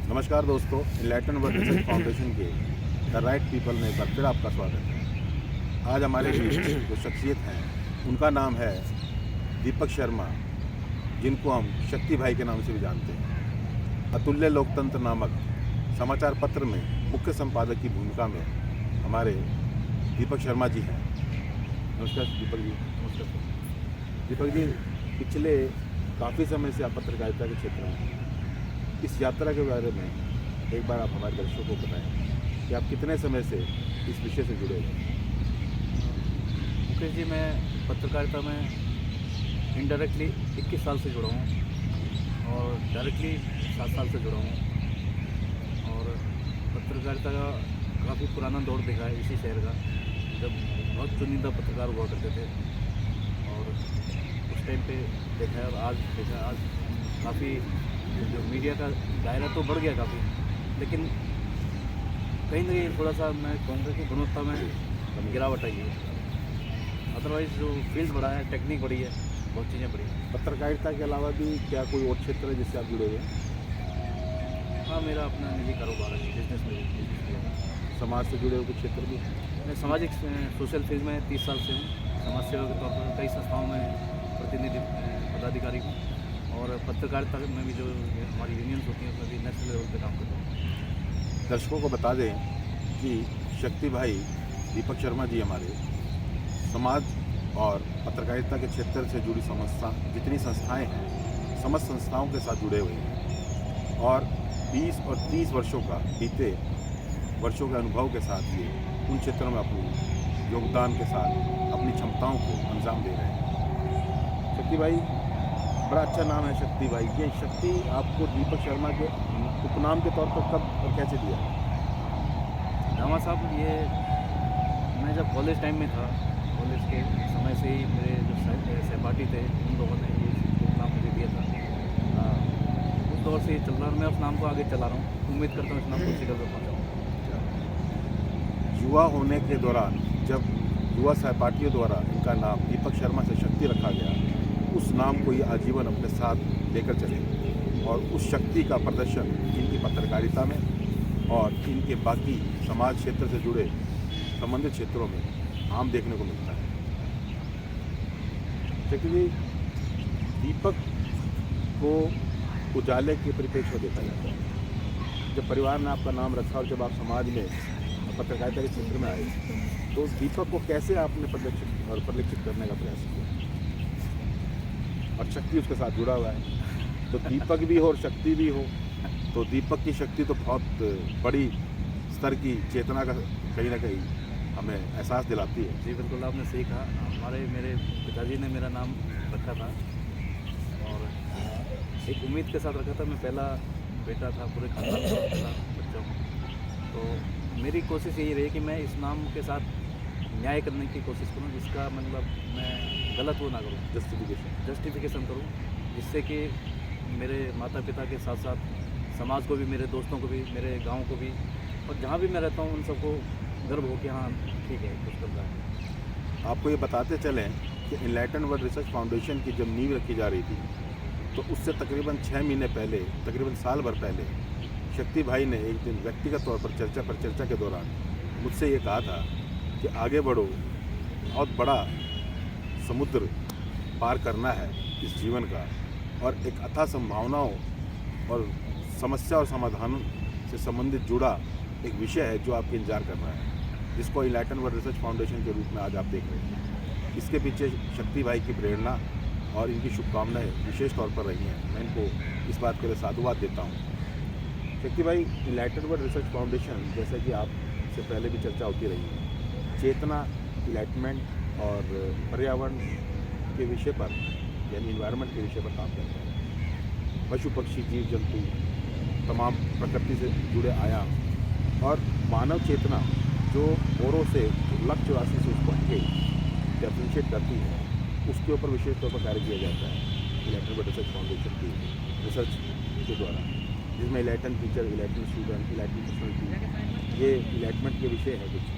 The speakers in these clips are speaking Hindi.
नमस्कार दोस्तों, इनलाइटन वर्ल्ड रिसर्च फाउंडेशन के द राइट पीपल में एक बार फिर आपका स्वागत है। आज हमारे बीच जो शख्सियत हैं उनका नाम है दीपक शर्मा, जिनको हम शक्ति भाई के नाम से भी जानते हैं। अतुल्य लोकतंत्र नामक समाचार पत्र में मुख्य संपादक की भूमिका में हमारे दीपक शर्मा जी हैं। नमस्कार दीपक जी। नमस्कार दीपक जी, पिछले काफ़ी समय से आप पत्रकारिता के क्षेत्र में हैं। इस यात्रा के बारे में एक बार आप हमारे दर्शकों को बताएं कि आप कितने समय से इस विषय से जुड़े हैं। मुकेश जी, मैं पत्रकारिता में इनडायरेक्टली 21 साल से जुड़ा हूँ और डायरेक्टली 7 साल से जुड़ा हूँ। और पत्रकारिता का काफ़ी पुराना दौर देखा है इसी शहर का, जब बहुत चुनिंदा पत्रकार हुआ करते थे। और उस टाइम पे देखा है और आज देखा, आज काफ़ी जो मीडिया का दायरा तो बढ़ गया काफ़ी, लेकिन कहीं ना कहीं थोड़ा सा मैं कहूँगा कि गुणवत्ता में गिरावट आई है। अदरवाइज़ जो फील्ड बढ़ा है, टेक्निक बढ़ी है, बहुत चीज़ें बढ़ी हैं। पत्रकारिता के अलावा भी क्या कोई और क्षेत्र है जिससे आप जुड़े हुए हैं? हाँ, मेरा अपना निजी कारोबार है, बिजनेस में। समाज से जुड़े हुए कुछ क्षेत्र भी हैं? मैं सामाजिक सोशल फील्ड में 30 साल से हूँ। समाज सेवा के तौर पर कई संस्थाओं में प्रतिनिधि पदाधिकारी हूँ और पत्रकारिता में भी जो हमारी यूनियंस होती हैं उसमें भी नेशनल लेवल पे काम करता हूँ। दर्शकों को बता दें कि शक्ति भाई दीपक शर्मा जी हमारे समाज और पत्रकारिता के क्षेत्र से जुड़ी जितनी संस्थाएं हैं, समस्त संस्थाओं के साथ जुड़े हुए हैं और 20 और 30 वर्षों का बीते वर्षों के अनुभव के साथ ये उन क्षेत्रों में अपने योगदान के साथ अपनी क्षमताओं को अंजाम दे रहे हैं। शक्ति भाई, बड़ा अच्छा नाम है शक्ति भाई। ये शक्ति आपको दीपक शर्मा के उपनाम के तौर पर कब और कैसे दिया? रामा साहब, ये मैं जब कॉलेज टाइम में था, कॉलेज के समय से ही मेरे जो सहपाठी थे उन लोगों ने ये नाम मुझे दिया था। उस दौर से ये चल रहा है, मैं उस नाम को आगे चला रहा हूँ। उम्मीद करता हूँ इस नाम को शिखर पर पहुँचाऊँ। युवा होने के दौरान जब युवा सहपाठियों द्वारा इनका नाम दीपक शर्मा से शक्ति रखा गया, उस नाम को ये आजीवन अपने साथ लेकर चले और उस शक्ति का प्रदर्शन इनकी पत्रकारिता में और इनके बाकी समाज क्षेत्र से जुड़े संबंधित क्षेत्रों में आम देखने को मिलता है। शक्ति जी, दीपक को उजाले के परिप्रेक्ष्य में देखा जाता है। जब परिवार ने आपका नाम रखा और जब आप समाज में पत्रकारिता के क्षेत्र में आए, तो दीपक को कैसे आपने परिलक्षित करने का प्रयास किया? और शक्ति उसके साथ जुड़ा हुआ है, तो दीपक भी हो और शक्ति भी हो, तो दीपक की शक्ति तो बहुत बड़ी स्तर की चेतना का कहीं ना कहीं हमें एहसास दिलाती है। जी बिल्कुल, आपने सही कहा। मेरे पिताजी ने मेरा नाम रखा था और एक उम्मीद के साथ रखा था। मैं पहला बेटा था, पूरे खानदान का पहला बच्चा हूँ। तो मेरी कोशिश यही रही कि मैं इस नाम के साथ न्याय करने की कोशिश करूँ, जिसका मतलब मैं गलत वो ना करूँ, जस्टिफिकेशन करूँ, जिससे कि मेरे माता पिता के साथ साथ समाज को भी, मेरे दोस्तों को भी, मेरे गांव को भी और जहाँ भी मैं रहता हूँ उन सबको गर्व हो कि हाँ ठीक है, कुछ कर रहा है। आपको ये बताते चलें कि इनलाइटन वर्ल्ड रिसर्च फाउंडेशन की जब नींव रखी जा रही थी, तो उससे तकरीबन 6 महीने पहले, तकरीबन साल भर पहले, शक्ति भाई ने एक दिन व्यक्तिगत तौर पर चर्चा के दौरान मुझसे ये कहा था कि आगे बढ़ो, बहुत बड़ा समुद्र पार करना है इस जीवन का और एक अथाह संभावनाओं और समस्या और समाधान से संबंधित जुड़ा एक विषय है जो आपके इंतजार कर रहा है, जिसको इनलाइटन वर्ल्ड रिसर्च फाउंडेशन के रूप में आज आप देख रहे हैं। इसके पीछे शक्ति भाई की प्रेरणा और इनकी शुभकामनाएं विशेष तौर पर रही हैं। मैं इनको इस बात के लिए साधुवाद देता हूँ। शक्ति भाई, इनलाइटन वर्ल्ड रिसर्च फाउंडेशन, जैसा कि आपसे पहले भी चर्चा होती रही है, चेतना, इनलाइटमेंट और पर्यावरण के विषय पर यानी इन्वायरमेंट के विषय पर काम करता है। पशु पक्षी, जीव जंतु, तमाम प्रकृति से जुड़े आयाम और मानव चेतना जो औरों से लक्ष्य राशि से उसको हटके डिफरेंशिएट करती है, उसके ऊपर विशेष तौर पर कार्य किया जाता है इनलाइटन वर्ल्ड रिसर्च फाउंडेशन की रिसर्च के द्वारा, जिसमें enlighten teacher, enlighten student, enlighten personality, ये इनलाइटमेंट के विषय है कुछ।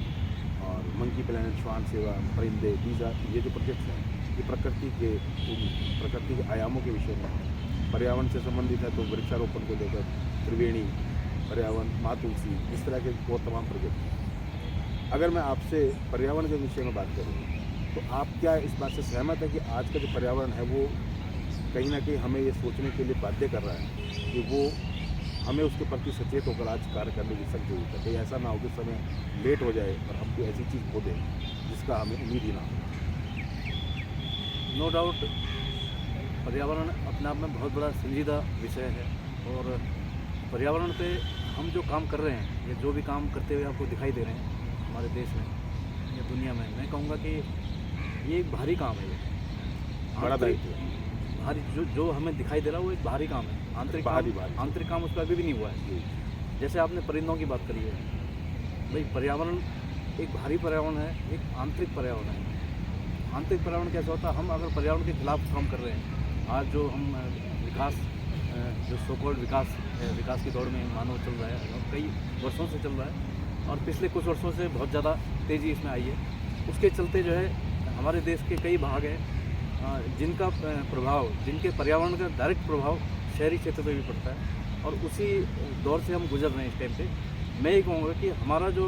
और मंकी प्लैनेट, श्वान सेवा, परिंदे, ये जो प्रोजेक्ट्स हैं, ये प्रकृति के आयामों के विषय में। पर्यावरण से संबंधित है तो वृक्षारोपण को लेकर त्रिवेणी, पर्यावरण, माँ तुलसी, इस तरह के और तमाम प्रोजेक्ट हैं। अगर मैं आपसे पर्यावरण के विषय में बात करूँ तो आप क्या इस बात से सहमत है कि आज का जो पर्यावरण है वो कहीं ना कहीं हमें ये सोचने के लिए बाध्य कर रहा है कि वो हमें उसके प्रति सचेत होकर आज कार्य करने की सख्त जरूरत है, कहीं ऐसा ना हो कि समय लेट हो जाए और हम कोई ऐसी चीज़ खो दें जिसका हमें उम्मीद ही ना हो। नो डाउट पर्यावरण अपने आप में बहुत बड़ा संजीदा विषय है और पर्यावरण पे हम जो काम कर रहे हैं या जो भी काम करते हुए आपको दिखाई दे रहे हैं हमारे देश में या दुनिया में, मैं कहूँगा कि ये एक भारी काम है। ये बड़ा दायित्व है। भारी जो हमें दिखाई दे रहा है वो एक भारी काम है। आंतरिक भारी आंतरिक काम उस पर अभी भी नहीं हुआ है। जैसे आपने परिंदों की बात करी है, भाई पर्यावरण एक भारी पर्यावरण है, एक आंतरिक पर्यावरण है। आंतरिक पर्यावरण कैसा होता है, हम अगर पर्यावरण के खिलाफ काम कर रहे हैं, आज जो हम विकास जो सोकॉल्ड विकास की दौड़ में मानव चल रहा है और कई वर्षों से चल रहा है और पिछले कुछ वर्षों से बहुत ज़्यादा तेज़ी इसमें आई है, उसके चलते जो है हमारे देश के कई भाग हैं जिनका प्रभाव, जिनके पर्यावरण का डायरेक्ट प्रभाव शहरी क्षेत्र पे भी पड़ता है और उसी दौर से हम गुजर रहे हैं इस टाइम पे। मैं ये कहूँगा कि हमारा जो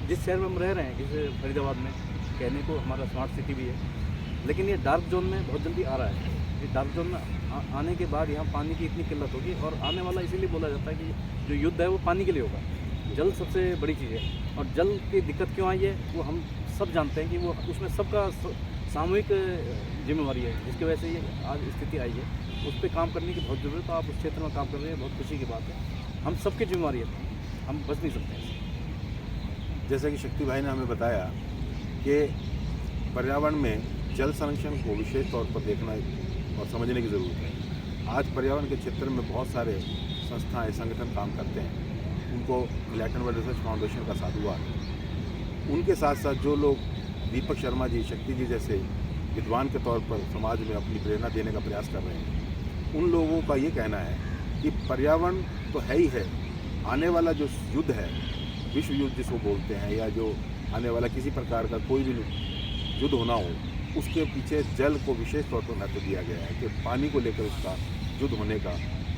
जिस शहर में हम रह रहे हैं, जैसे फरीदाबाद में कहने को हमारा स्मार्ट सिटी भी है, लेकिन ये डार्क जोन में बहुत जल्दी आ रहा है। ये डार्क जोन में आने के बाद यहाँ पानी की इतनी किल्लत होगी और आने वाला इसीलिए बोला जाता है कि जो युद्ध है वो पानी के लिए होगा। जल सबसे बड़ी चीज़ है और जल की दिक्कत क्यों आई है वो हम सब जानते हैं कि वो उसमें सबका सामूहिक जिम्मेवारी है, जिसकी वजह से ये आज स्थिति आई है। उस पर काम करने की बहुत ज़रूरत है। आप उस क्षेत्र में काम कर रहे हैं, बहुत खुशी की बात है। हम सबकी जिम्मेवारी है, हम बच नहीं सकते हैं। जैसा कि शक्ति भाई ने हमें बताया कि पर्यावरण में जल संरक्षण को विशेष तौर पर देखना और समझने की ज़रूरत है। आज पर्यावरण के क्षेत्र में बहुत सारे संस्थाएं, संगठन काम करते हैं, उनको लैटन वर्ल्ड रिसर्च फाउंडेशन का साधुवाद है। उनके साथ साथ जो लोग दीपक शर्मा जी, शक्ति जी जैसे विद्वान के तौर पर समाज में अपनी प्रेरणा देने का प्रयास कर रहे हैं, उन लोगों का ये कहना है कि पर्यावरण तो है ही है, आने वाला जो युद्ध है, विश्व युद्ध जिसको बोलते हैं, या जो आने वाला किसी प्रकार का कोई भी युद्ध होना हो, उसके पीछे जल को विशेष तौर पर महत्व दिया गया है कि पानी को लेकर उसका युद्ध होने का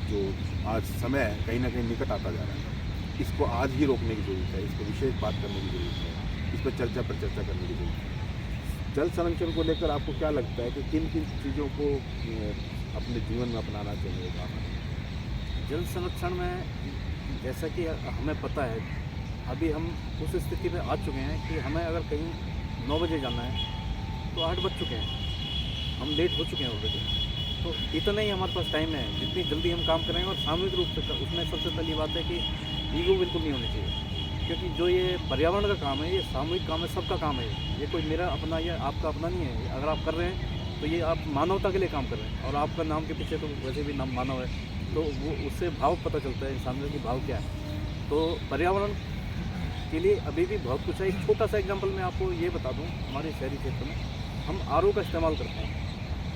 जो आज समय कहीं ना कहीं निकट आता जा रहा है, इसको आज ही रोकने की ज़रूरत है, इस पर विशेष बात करने की ज़रूरत है, इस पर चर्चा करने की ज़रूरत है। जल संरक्षण को लेकर आपको क्या लगता है कि किन किन चीज़ों को अपने जीवन में अपनाना चाहिए? जल संरक्षण में जैसा कि हमें पता है, अभी हम उस स्थिति में आ चुके हैं कि हमें अगर कहीं 9 बजे जाना है तो 8 बज चुके हैं, हम लेट हो चुके हैं ऑलरेडी। तो इतना ही हमारे पास टाइम है, जितनी जल्दी हम काम करेंगे और सामूहिक रूप से उसमें सबसे पहली बात है कि ईगो बिल्कुल नहीं होनी चाहिए, क्योंकि जो ये पर्यावरण का काम है ये सामूहिक काम है, सबका काम है। ये कोई मेरा अपना या आपका अपना नहीं है। अगर आप कर रहे हैं तो ये आप मानवता के लिए काम कर रहे हैं और आपका नाम के पीछे तो वैसे भी नाम मानव है, तो वो उससे भाव पता चलता है इंसान में कि भाव क्या है। तो पर्यावरण के लिए अभी भी बहुत कुछ है। एक छोटा सा एग्जांपल मैं आपको ये बता दूं, हमारे शहरी क्षेत्र में हम आरओ का इस्तेमाल करते हैं,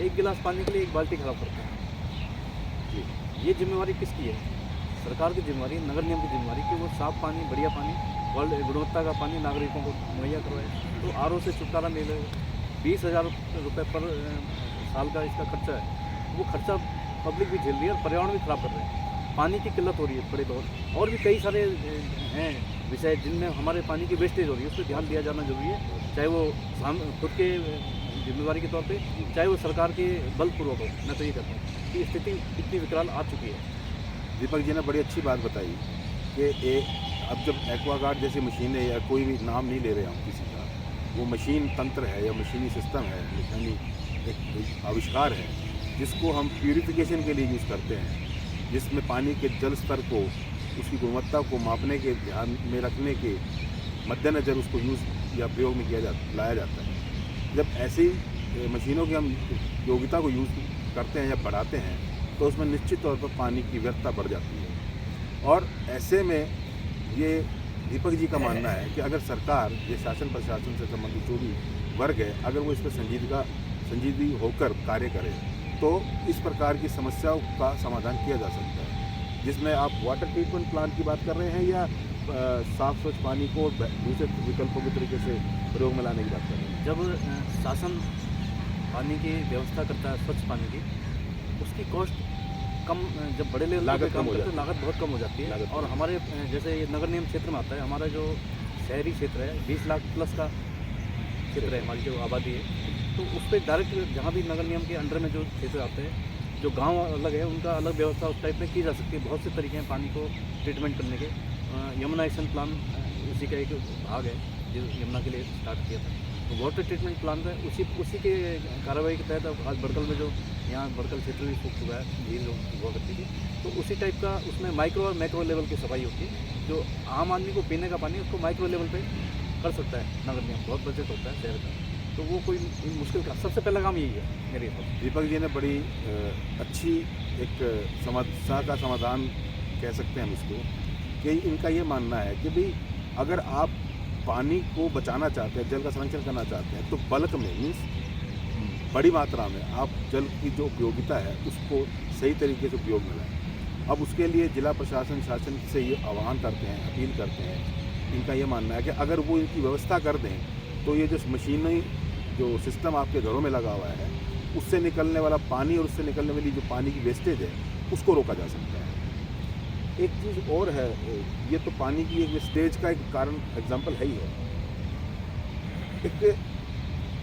एक गिलास पानी के लिए एक बाल्टी खराब करते हैं। ये जिम्मेवारी किसकी है? सरकार की जिम्मेवारी, नगर निगम की जिम्मेवारी कि वो साफ़ पानी, बढ़िया पानी, गुणवत्ता का पानी नागरिकों को मुहैया करवाए। तो आरओ से छुटकारा मिले। 20,000 रुपये पर साल का इसका खर्चा है, वो खर्चा पब्लिक भी झेल रही है और पर्यावरण भी खराब कर रहे हैं। पानी की किल्लत हो रही है बड़े तौर, और भी कई सारे हैं विषय जिनमें हमारे पानी की वेस्टेज हो रही है, उस पर ध्यान दिया जाना जरूरी है, चाहे वो खुद के जिम्मेवारी के तौर पे, चाहे वो सरकार के बलपूर्वक हो। मैं तो ये कहता हूँ कि स्थिति इतनी विकराल आ चुकी है। दीपक जी ने बड़ी अच्छी बात बताई कि अब जब एक्वागार्ड जैसी मशीनें, या कोई भी नाम नहीं ले रहे हम किसी का, वो मशीन तंत्र है या मशीनी सिस्टम है, यानी एक आविष्कार है जिसको हम प्यूरिफिकेशन के लिए यूज़ करते हैं, जिसमें पानी के जल स्तर को, उसकी गुणवत्ता को मापने के, ध्यान में रखने के मद्देनज़र उसको यूज़ या प्रयोग में लाया जाता है। जब ऐसी मशीनों की हम योग्यता को यूज़ करते हैं या बढ़ाते हैं तो उसमें निश्चित तौर पर पानी की व्यर्थता बढ़ जाती है। और ऐसे में ये दीपक जी का मानना है कि अगर सरकार, ये शासन प्रशासन से संबंधित जो भी वर्ग है, अगर वो इस पर संजीदगी होकर कार्य करे तो इस प्रकार की समस्याओं का समाधान किया जा सकता है, जिसमें आप वाटर ट्रीटमेंट प्लांट की बात कर रहे हैं या साफ स्वच्छ पानी को दूसरे विकल्पों के तरीके से प्रयोग में लाने की बात कर रहे हैं। जब शासन पानी की व्यवस्था करता है, स्वच्छ पानी की, उसकी कॉस्ट कम, जब बड़े लेवल लागत पे कम काम हो करते हैं जाती तो लागत बहुत कम हो जाती है। लागत और कम। हमारे जैसे ये नगर निगम क्षेत्र में आता है, हमारा जो शहरी क्षेत्र है 20 लाख प्लस का क्षेत्र है, हमारी जो आबादी है, तो उस पर डायरेक्ट जहाँ भी नगर निगम के अंडर में जो क्षेत्र आते हैं, जो गांव अलग है उनका अलग व्यवस्था उस टाइप में की जा सकती है। बहुत से तरीके हैं पानी को ट्रीटमेंट करने के। यमुना एक्शन प्लान उसी का एक भाग है जो यमुना के लिए स्टार्ट किया था। तो वाटर ट्रीटमेंट प्लान का उसी के कार्रवाई के तहत अब आज बड़कल में जो यहाँ बड़कल क्षेत्र भी सूख चुका है, झील हुआ करती थी, तो उसी टाइप का उसमें माइक्रो और मैक्रो लेवल की सफाई होती है। जो आम आदमी को पीने का पानी उसको माइक्रो लेवल पे कर सकता है नगर निगम, बहुत बजट होता है शहर का, तो वो कोई मुश्किल का सबसे पहला काम यही है मेरे हिसाब से। दीपक जी ने बड़ी अच्छी एक समस्या का समाधान कह सकते हैं हम इसको, कि इनका ये मानना है कि भाई अगर आप पानी को बचाना चाहते हैं, जल का संरक्षण करना चाहते हैं, तो बल्क में मीन्स बड़ी मात्रा में आप जल की जो उपयोगिता है उसको सही तरीके से उपयोग में लाएं। अब उसके लिए जिला प्रशासन शासन से ये आह्वान करते हैं, अपील करते हैं। इनका ये मानना है कि अगर वो इनकी व्यवस्था कर दें तो ये जो मशीनरी जो सिस्टम आपके घरों में लगा हुआ है उससे निकलने वाला पानी और उससे निकलने वाली जो पानी की वेस्टेज है उसको रोका जा सकता है। एक चीज़ और है, ये तो पानी की एक वेस्टेज का एक कारण एग्जांपल है ही है। एक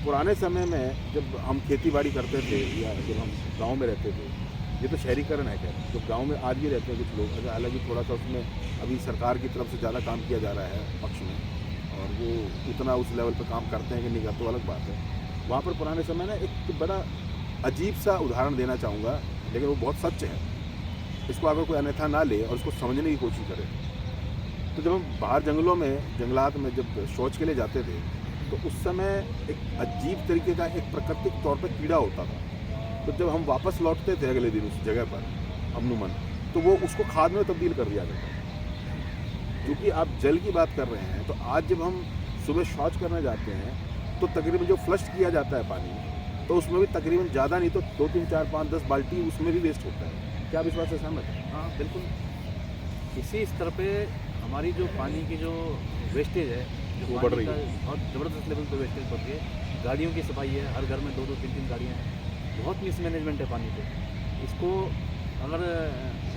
पुराने समय में जब हम खेती बाड़ी करते थे या जब हम गांव में रहते थे, ये तो शहरीकरण है क्या, तो गांव में आज भी रहते हैं कुछ लोग, अगर हालांकि थोड़ा सा उसमें अभी सरकार की तरफ से ज़्यादा काम किया जा रहा है पक्ष में, और वो उतना उस लेवल पर काम करते हैं कि नहीं करते, वो अलग बात है। वहाँ पर पुराने समय ना एक बड़ा अजीब सा उदाहरण देना चाहूँगा, लेकिन वो बहुत सच है, इसको अगर कोई अन्यथा ना ले और उसको समझने की कोशिश करे। तो जब हम बाहर जंगलों में, जंगलात में जब शौच के लिए जाते थे, तो उस समय एक अजीब तरीके का एक प्राकृतिक तौर पर कीड़ा होता था। तो जब हम वापस लौटते थे अगले दिन उस जगह पर अमनूमन, तो वो उसको खाद में तब्दील कर दिया जाता था। क्योंकि आप जल की बात कर रहे हैं, तो आज जब हम सुबह शौच करने जाते हैं तो तकरीबन जो फ्लश किया जाता है पानी, तो उसमें भी तकरीबन ज़्यादा नहीं तो 2, 3, 4, 5, 10 बाल्टी उसमें भी वेस्ट होता है। क्या आप इस बात से सहमत हैं? हाँ बिल्कुल, इसी स्तर पे हमारी जो पानी की जो वेस्टेज है, जो वो बढ़ पानी रही का है। बहुत ज़बरदस्त लेवल पे वेस्टेज बढ़ रही है। गाड़ियों की सफाई है, हर घर में 2-2, 3-3 गाड़ियाँ हैं, बहुत मिसमैनेजमेंट है पानी पे। इसको अगर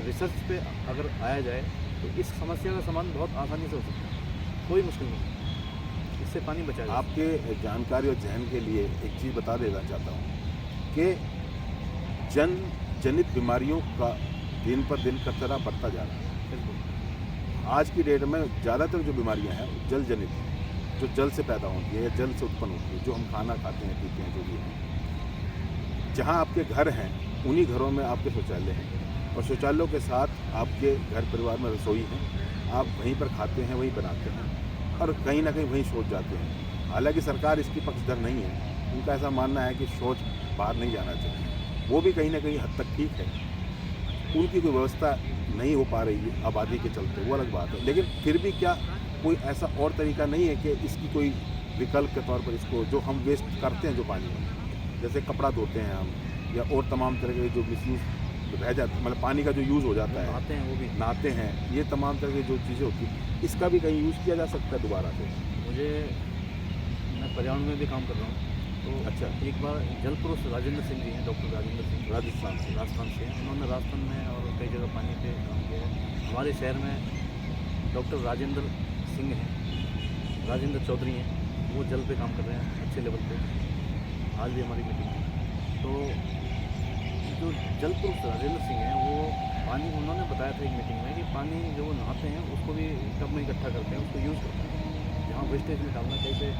रिसर्च पे अगर आया जाए तो इस समस्या का समाधान बहुत आसानी से हो सकता है, कोई मुश्किल नहीं, इससे पानी बचाया जा आपके जानकारी और जहन के लिए एक चीज़ बता देना चाहता हूँ कि जनित बीमारियों का दिन पर दिन खतरा बढ़ता जा रहा है। सकता है। बिल्कुल, आज की डेट में ज़्यादातर जो बीमारियां हैं जल जनित हैं, जो जल से पैदा होती है या जल से उत्पन्न होती है, जो हम खाना खाते हैं, पीते हैं, जो भी है। जहाँ आपके घर हैं उन्हीं घरों में आपके शौचालय हैं, और शौचालयों के साथ आपके घर परिवार में रसोई है, आप वहीं पर खाते हैं, वहीं बनाते हैं, और कहीं ना कहीं वहीं शौच जाते हैं। हालांकि सरकार इसकी पक्षधर नहीं है, उनका ऐसा मानना है कि शौच बाहर नहीं जाना चाहिए, वो भी कहीं ना कहीं हद तक ठीक है। उनकी कोई व्यवस्था नहीं हो पा रही है आबादी के चलते, वो अलग बात है। लेकिन फिर भी क्या कोई ऐसा और तरीका नहीं है कि इसकी कोई विकल्प के तौर पर इसको जो हम वेस्ट करते हैं जो पानी में, जैसे कपड़ा धोते हैं हम, या और तमाम तरह के जो मिसयूज़ रह जाता है, मतलब पानी का जो यूज़ हो जाता है, आते हैं वो भी। नहाते हैं, ये तमाम तरह की जो चीज़ें होती हैं, इसका भी कहीं यूज़ किया जा सकता है दोबारा से। मैं पर्यावरण में भी काम कर रहा हूँ, तो अच्छा। एक बार जल पुरुष राजेंद्र सिंह जी हैं, डॉक्टर राजेंद्र सिंह, राजस्थान से। राजस्थान से हैं। उन्होंने राजस्थान में और कई जगह पानी पे काम किया है। हमारे शहर में डॉक्टर राजेंद्र सिंह हैं, राजेंद्र चौधरी हैं, वो जल पे काम कर रहे हैं अच्छे लेवल पे। आज भी हमारी मीटिंग है, तो जो जल पुरुष राजेंद्र सिंह हैं, वो पानी, उन्होंने बताया था एक मीटिंग में कि पानी जो वो नहाते हैं उसको भी टब में इकट्ठा करते हैं, उसको यूज़ करते हैं। जहाँ वेस्टेज में डालना चाहिए,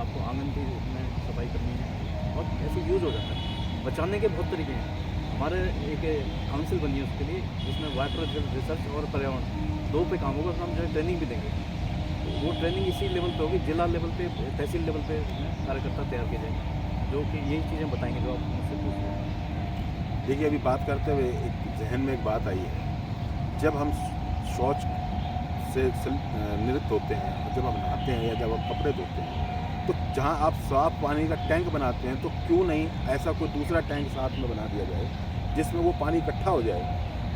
आपको आंगन की में सफाई करनी है, और ऐसे यूज़ हो जाता है। बचाने के बहुत तरीके हैं। हमारे एक काउंसिल बनी है उसके लिए, जिसमें वाटर रिसर्च और पर्यावरण 2 पे काम होगा। हम जो है ट्रेनिंग भी देंगे, तो वो ट्रेनिंग इसी लेवल पे होगी, जिला लेवल पे, तहसील लेवल पे कार्यकर्ता तैयार किए जाएंगे, जो कि यही चीज़ें बताएंगे जो आप मुझसे पूछ रहे हैं। देखिए, अभी बात करते हुए एक जहन में एक बात आई है, जब हम शौच से निवृत्त होते हैं, जब हम नहाते हैं या जब हम कपड़े धोते हैं, तो जहाँ आप साफ पानी का टैंक बनाते हैं, तो क्यों नहीं ऐसा कोई दूसरा टैंक साथ में बना दिया जाए, जिसमें वो पानी इकट्ठा हो जाए,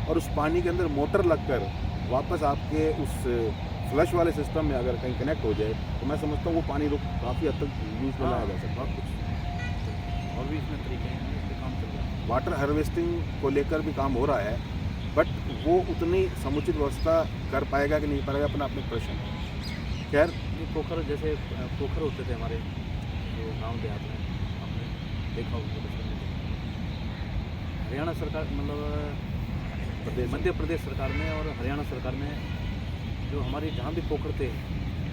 और उस पानी के अंदर मोटर लगकर वापस आपके उस फ्लश वाले सिस्टम में अगर कहीं कनेक्ट हो जाए, तो मैं समझता हूँ वो पानी काफ़ी हद तक यूज़ में लाया जा सकता है। बहुत कुछ और भी इसमें तरीके हैं, इस पर काम चल रहा है। वाटर हार्वेस्टिंग को लेकर भी काम हो रहा है, बट वो उतनी समुचित व्यवस्था कर पाएगा कि नहीं पाएगा, अपना अपने प्रश्न है। खैर, ये पोखर जैसे पोखर होते थे हमारे जो गांव देहात में, हमने देखा होगा बचपन में। हरियाणा सरकार मतलब मध्य प्रदेश सरकार ने और हरियाणा सरकार ने जो हमारी जहाँ भी पोखर थे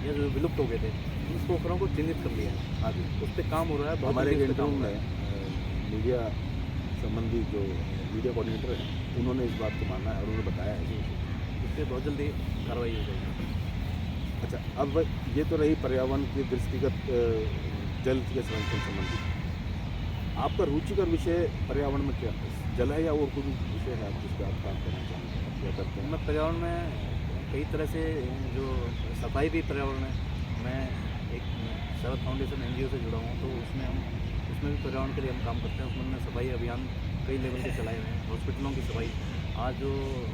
या जो विलुप्त हो गए थे, उन पोखरों को चिन्हित कर लिया है। हाँ जी, उस पर काम हो रहा है। बहुत हमारे जल्दी उस पे काम इंटरव्यू हो रहा है। में मीडिया संबंधी जो मीडिया कोऑर्डिनेटर हैं, उन्होंने इस बात को माना है और उन्होंने बताया है। इस पर बहुत जल्दी कार्रवाई हो जाएगी। अच्छा, अब ये तो रही पर्यावरण की दृष्टिगत जल के संरक्षण संबंधी। आपका रुचिकर विषय पर्यावरण में क्या जल है, या और कोई विषय है जिस पर आप काम करना चाहते हैं, क्या करते हैं? मैं पर्यावरण में कई तरह से जो सफाई भी पर्यावरण है। मैं एक शरद फाउंडेशन NGO से जुड़ा हूँ, तो उसमें भी पर्यावरण के लिए हम काम करते हैं। उसमें हमने सफाई अभियान कई लेवल के चलाए हुए हैं। हॉस्पिटलों की सफाई, आज जो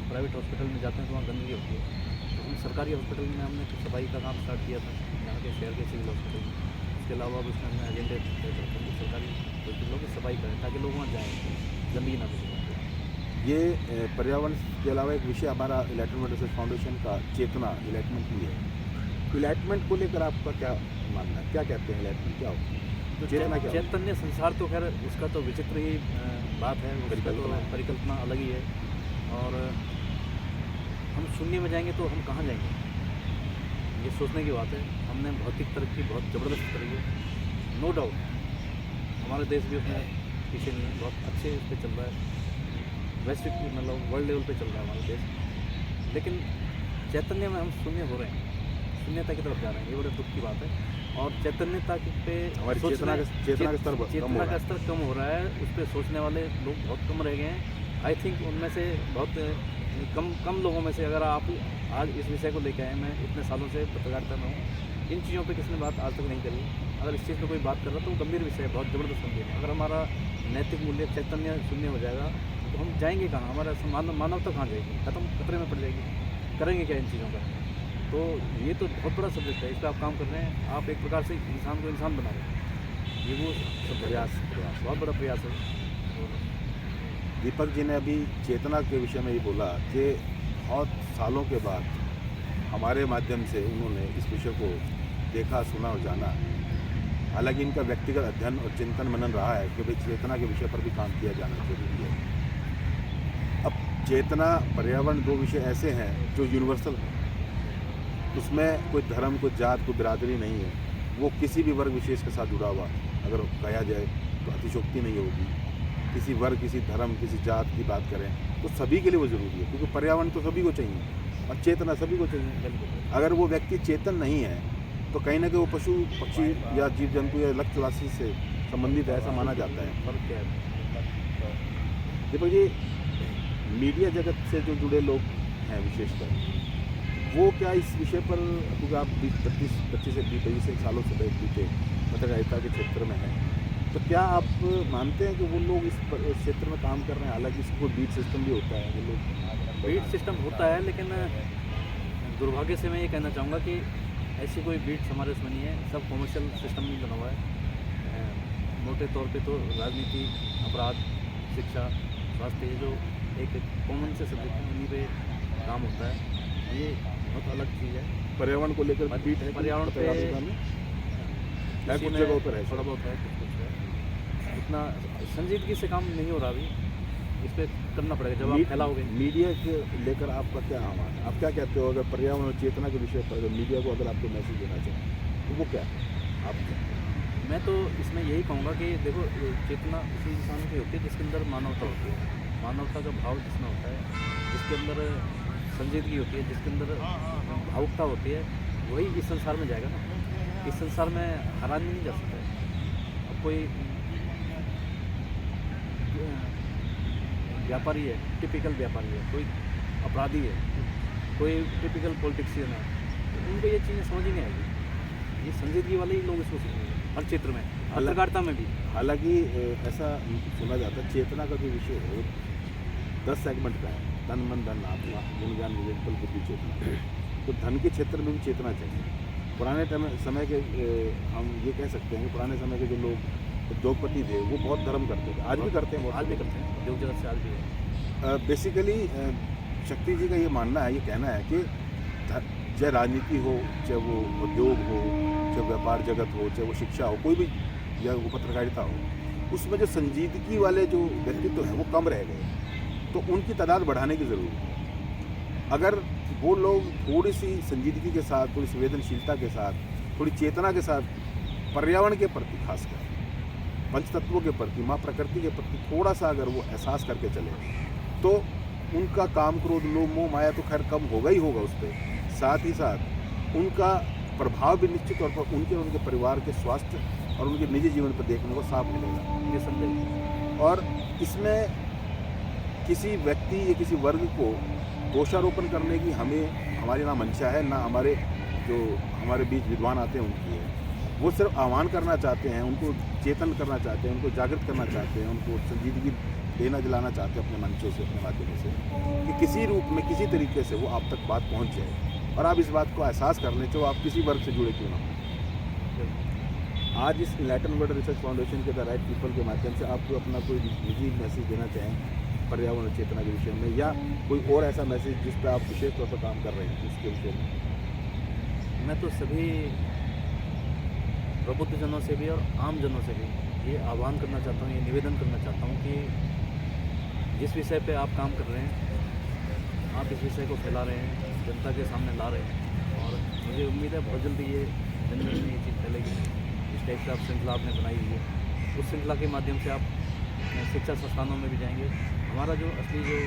प्राइवेट हॉस्पिटल में जाते हैं तो वहाँ गंदगी होती है, तो हम सरकारी हॉस्पिटल में हमने कुछ सफाई का काम स्टार्ट किया था, यहाँ के शहर के सिविल हॉस्पिटल में। उसके अलावा अब उसमें हमने एजेंडे तय करते हैं कि सरकारी हॉस्पिटलों की सफाई करें ताकि लोग वहाँ जाएँ, गंदगी ना मिले। ये पर्यावरण के अलावा एक विषय हमारा इलाइटमेंट रिसर्च फाउंडेशन का चेतना इलाइटमेंट भी है। इलाइटमेंट को लेकर आपका क्या मानना है, क्या कहते हैं इलाइटमेंट, क्या होता है? तो चेतना क्या होती है? चैतन्य संसार तो खैर उसका तो विचित्र ही बात है, उसका तो परिकल्पना अलग ही है। और हम शून्य में जाएंगे तो हम कहाँ जाएंगे, ये सोचने की बात है। हमने भौतिक तरक्की बहुत ज़बरदस्त करी है, नो डाउट। हमारा देश भी उसमें पीछे नहीं है, बहुत अच्छे उस पर चल रहा है, वैश्विक मतलब वर्ल्ड लेवल पे चल रहा है हमारा देश। लेकिन चैतन्य में हम शून्य हो रहे हैं, शून्यता की तरफ जा रहे हैं, ये बड़े दुख की बात है। और चैतन्यता पे हमारी चेतना का स्तर कम हो रहा है, उस पर सोचने वाले लोग बहुत कम रह गए हैं। आई थिंक उनमें से बहुत कम लोगों में से, अगर आप आज इस विषय को लेकर आए, मैं इतने सालों से पत्रकारिता में हूँ, इन चीज़ों पे किसी ने बात आज तक नहीं करी। अगर इस चीज़ पे कोई बात कर रहा तो वो गंभीर विषय है, बहुत ज़बरदस्त गंभीर है। अगर हमारा नैतिक मूल्य चैतन्य शून्य हो जाएगा तो हम जाएंगे कहाँ, हमारा मानवता कहाँ जाएगी, खत्म, खतरे में पड़ जाएगी। करेंगे क्या इन चीज़ों का? तो ये तो बहुत बड़ा सब्जेक्ट है, इस पर आप काम कर रहे हैं। आप एक प्रकार से इंसान को इंसान बना रहे हैं, ये वो सब प्रयास बहुत बड़ा प्रयास है। और दीपक जी ने अभी चेतना के विषय में ये बोला कि बहुत सालों के बाद हमारे माध्यम से उन्होंने इस विषय को देखा, सुना और जाना। हालांकि इनका व्यक्तिगत अध्ययन और चिंतन मनन रहा है कि भाई चेतना के विषय पर भी काम किया जाना जरूरी है। अब चेतना, पर्यावरण, दो विषय ऐसे हैं जो यूनिवर्सल हैं, उसमें कोई धर्म, कोई जात, कोई बिरादरी नहीं है। वो किसी भी वर्ग विशेष के साथ जुड़ा हुआ अगर कहा जाए तो अतिशोक्ति नहीं होगी। किसी वर्ग, किसी धर्म, किसी जात की बात करें तो सभी के लिए वो ज़रूरी है, क्योंकि पर्यावरण तो सभी को चाहिए और चेतना सभी को चाहिए। अगर वो व्यक्ति चेतन नहीं है तो कहीं ना कहीं वो पशु पक्षी या जीव जंतु या लक्ष्य राशि से संबंधित है, ऐसा माना जाता है। फर्क क्या है? देखो, ये मीडिया जगत से जो जुड़े लोग हैं विशेषकर, वो क्या इस विषय पर, क्योंकि आप 25 से 20 सालों से बीते पत्रकारिता के क्षेत्र में हैं, तो क्या आप मानते हैं कि वो लोग इस क्षेत्र में काम कर रहे हैं? हालांकि इसको बीट सिस्टम भी होता है, वो लोग बीट सिस्टम होता है, लेकिन दुर्भाग्य से मैं ये कहना चाहूँगा कि ऐसी कोई बीट्स हमारे इसमें नहीं है। सब कॉमर्शियल सिस्टम में बना हुआ है। मोटे तौर पे तो राजनीति, अपराध, शिक्षा, स्वास्थ्य, ये जो एक कॉमन से सब्जेक्ट है, उन्हीं पे काम होता है। ये बहुत अलग चीज़ है। पर्यावरण को लेकर बीट है, पर्यावरण पे कुछ जगहों पर है, थोड़ा बहुत है, कुछ है। इतना संजीदगी से काम नहीं हो रहा अभी, इस पर करना पड़ेगा जब आप फैलाओगे। मीडिया के लेकर आपका क्या आह्वान है? आप क्या कहते हो, अगर पर्यावरण और चेतना के विषय पर अगर मीडिया को अगर आपको मैसेज देना चाहिए तो वो क्या है? आप मैं तो इसमें यही कहूँगा कि देखो, चेतना उसी इंसान की होती है जिसके अंदर मानवता होती है, मानवता का भाव जिसमें होता है, जिसके अंदर संजीदगी होती है, जिसके अंदर भावुकता होती है, वही इस संसार में जाएगा ना। इस संसार में हर आदमी नहीं जा सकता है। अब कोई व्यापारी है, टिपिकल व्यापारी है, कोई अपराधी है, कोई टिपिकल पॉलिटिशियन है, तो उनको ये चीज़ें समझ ही नहीं आएगी। ये संजीदगी वाले ही लोग इसको सीखेंगे हर क्षेत्र में, पत्रकारिता में भी। हालांकि ऐसा सुना जाता है चेतना का जो विषय है वो 10 सेगमेंट का है, तन मन धन आत्मा, गुण ज्ञान विवेक बल बुद्धि चेतना। तो धन के क्षेत्र में भी चेतना चाहिए। पुराने समय के हम ये कह सकते हैं कि पुराने समय के जो लोग उद्योगपति थे वो बहुत धर्म करते थे, आज भी करते हैं आज भी करते हैं, उद्योग जगत से आज भी है। बेसिकली शक्ति जी का ये मानना है, ये कहना है कि चाहे राजनीति हो, चाहे वो उद्योग हो, चाहे व्यापार जगत हो, चाहे वो शिक्षा हो, कोई भी, या वो पत्रकारिता हो, उसमें जो संजीदगी वाले जो व्यक्तित्व हैं वो कम रह गए, तो उनकी तादाद बढ़ाने की ज़रूरत है। अगर वो लोग थोड़ी सी संजीदगी के साथ, थोड़ी संवेदनशीलता के साथ, थोड़ी चेतना के साथ पर्यावरण के प्रति, खासकर पंच तत्वों के प्रति, माँ प्रकृति के प्रति थोड़ा सा अगर वो एहसास करके चले, तो उनका काम, क्रोध, लोभ, मोह, माया तो खैर कम होगा ही होगा उस पर, साथ ही साथ उनका प्रभाव भी निश्चित तौर पर उनके और उनके परिवार के स्वास्थ्य और उनके निजी जीवन पर देखने को साफ मिलेगा, निसंदेह। और इसमें किसी व्यक्ति या किसी वर्ग को दोषारोपण करने की हमारी ना मंशा है, ना हमारे जो हमारे बीच विद्वान आते हैं उनकी है। वो सिर्फ आह्वान करना चाहते हैं, उनको चेतन करना चाहते हैं, उनको जागृत करना चाहते हैं, उनको संजीदगी देना दिलाना चाहते हैं अपने मंचों से, अपने माध्यमों से, कि किसी रूप में, किसी तरीके से वो आप तक बात पहुंच जाए, और आप इस बात को एहसास कर लें, चाहे आप किसी वर्ग से जुड़े क्यों ना हो। आज इस इनलाइटन वर्ल्ड रिसर्च फाउंडेशन के द राइट पीपल के माध्यम से आप अपना कोई निजी मैसेज देना चाहें पर्यावरण चेतना के विषय में, या कोई और ऐसा मैसेज जिस पर आप विशेष तौर पर काम कर रहे हैं उसके विषय में? मैं तो सभी प्रबुद्धजनों से भी और आम जनों से भी ये आह्वान करना चाहता हूँ, ये निवेदन करना चाहता हूँ कि जिस विषय पे आप काम कर रहे हैं, आप इस विषय को फैला रहे हैं, जनता के सामने ला रहे हैं, और मुझे उम्मीद है बहुत जल्दी ये जन जन में ये चीज़ फैलेगी। इस टाइप से आप श्रृंखला आपने बनाई हुई है, उस श्रृंखला के माध्यम से आप शिक्षा संस्थानों में भी जाएंगे। हमारा जो असली जो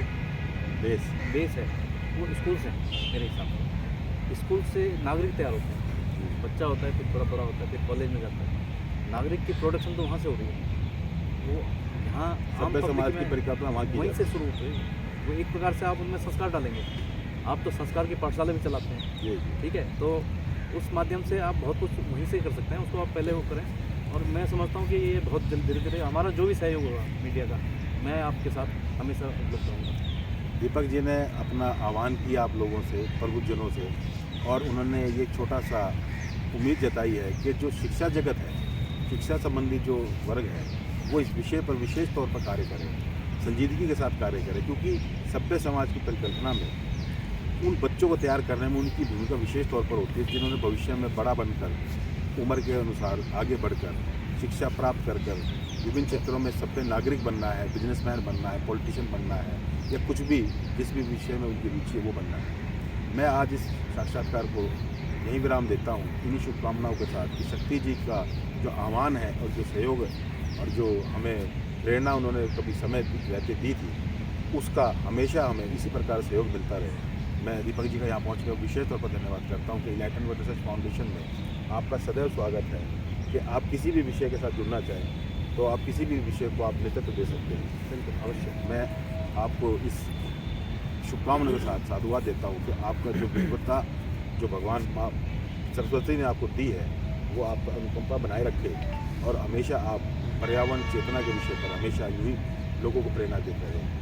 बेस है वो स्कूल से है मेरे हिसाब से। स्कूल से नागरिक तैयार होते हैं, बच्चा होता है, फिर थोड़ा बड़ा होता है, फिर कॉलेज में जाता है। नागरिक की प्रोडक्शन तो वहाँ से हो रही है, वो यहाँ आम समाज की परिकल्पना वहीं से शुरू होती है। वो एक प्रकार से आप उनमें संस्कार डालेंगे, आप तो संस्कार की पाठशाला भी चलाते हैं, ठीक है, तो उस माध्यम से आप बहुत कुछ वहीं से कर सकते हैं, उसको आप पहले वो करें। और मैं समझता हूँ कि ये बहुत धीरे धीरे हमारा जो भी सहयोग होगा मीडिया का, मैं आपके साथ हमेशा उपलब्ध रहूँगा। दीपक जी ने अपना आह्वान किया आप लोगों से, प्रबुद्धजनों से, और उन्होंने ये छोटा सा उम्मीद जताई है कि जो शिक्षा जगत है, शिक्षा संबंधी जो वर्ग है, वो इस विषय पर विशेष तौर पर कार्य करे, संजीदगी के साथ कार्य करे, क्योंकि सभ्य समाज की परिकल्पना में उन बच्चों को तैयार करने में उनकी भूमिका विशेष तौर पर होती है, जिन्होंने भविष्य में बड़ा बनकर, उम्र के अनुसार आगे बढ़कर, शिक्षा प्राप्त कर विभिन्न क्षेत्रों में सभ्य नागरिक बनना है, बिजनेसमैन बनना है, पॉलिटिशियन बनना है, या कुछ भी जिस भी विषय में उनकी रुचि है वो बनना है। मैं आज इस साक्षात्कार को यहीं विराम देता हूँ, इन्हीं शुभकामनाओं के साथ कि शक्ति जी का जो आह्वान है और जो सहयोग और जो हमें प्रेरणा उन्होंने कभी समय रहते दी थी, उसका हमेशा हमें इसी प्रकार सहयोग मिलता रहे। मैं दीपक जी का यहाँ पहुँच कर विशेष तौर पर धन्यवाद करता हूँ कि इनलाइटन वर्ल्ड रिसर्च फाउंडेशन में आपका सदैव स्वागत है कि आप किसी भी विषय के साथ जुड़ना चाहें तो आप किसी भी विषय को आप नेतृत्व दे सकते हैं। बिल्कुल अवश्य। मैं आपको इस शुभकामनाओं के साथ साधुवाद देता हूँ कि आपका जो विद्वत्ता जो भगवान माँ सरस्वती ने आपको दी है, वो आप अनुकंपा बनाए रखे, और हमेशा आप पर्यावरण चेतना के विषय पर हमेशा यूँ ही लोगों को प्रेरणा देते रहें।